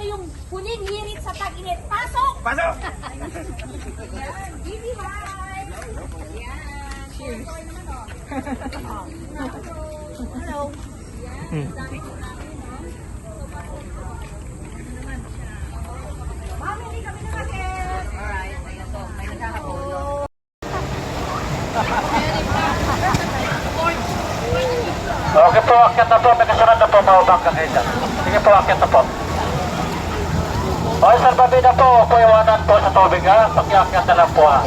ito yung huling hirit sa tag-init. Pasok! Pasok! Yan, Bibi, hi! Yan. Cheers. Hello. Yan. Family kami na bakit? Alright, ayan to. May nagkakapulo. Okay po, akyat na po. May kasunod na po, maubang ka kayo dyan. Sige po, akyat na po. Okay, Sir Babida po, po iwanan po sa tubig ha. Pakiakyat na lang po ha.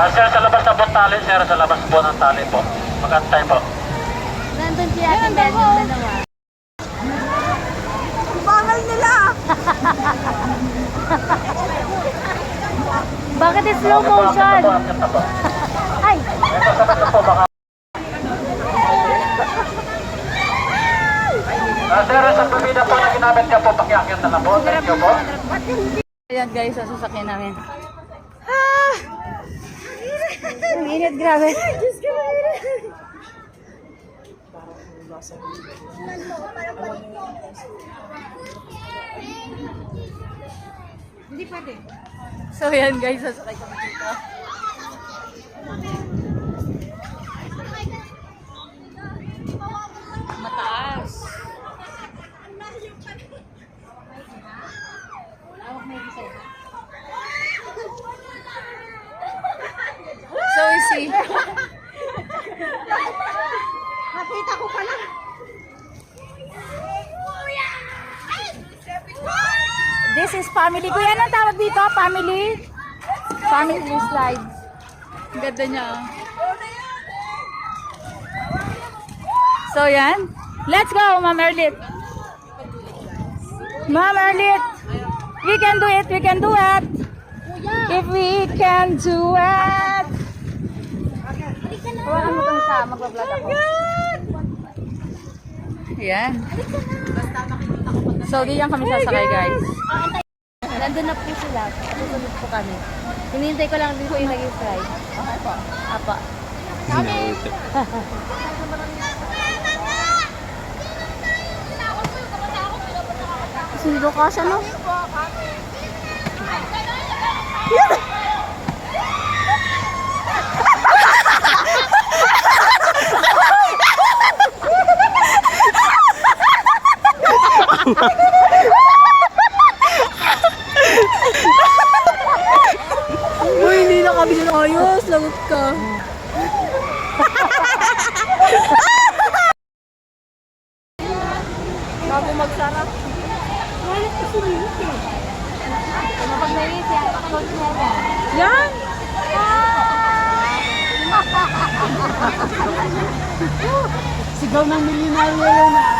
Sir, sa labas na po tali, sir, sa labas po ng tali po. Magantay po. Nandun si Ate Bel, yung dalawa. Bangal nila! Bakit is slow Okay po, motion? akyat na po, akyat na po. Ay! May kasunod na po, baka. Sir, sa Babida po na ginamit niya po, pakiakyat na lang po. Thank you po. Ayan guys, sa sasakyan namin. Ang init, grabe. Hindi pwede. So yan guys, sasakay kami dito. Mataas. So easy. Nakita ko pala. This is family. Kuya, anong tawag dito? Family? Family slides. Ang ganda niya. So yan. Let's go, Ma'am Erlit. Ma'am Erlit. We can do it. We can do it. If we can do it. Hawakan mo itong sa mag-vlog ako. Yan. So, diyan kami sasakay, guys. Nandun na po sila. Susunod po kami. Hinihintay ko lang din po yung naging slide. Okay po. Apa. Kami! Sundo ka siya, no? Uy, hindi na kami ayos. Lagot ka. Bago magsara. Malit ka sumilit eh. Kapag naiit yan, kapag nila. Yan! Sigaw ng milyonaryo yun ah.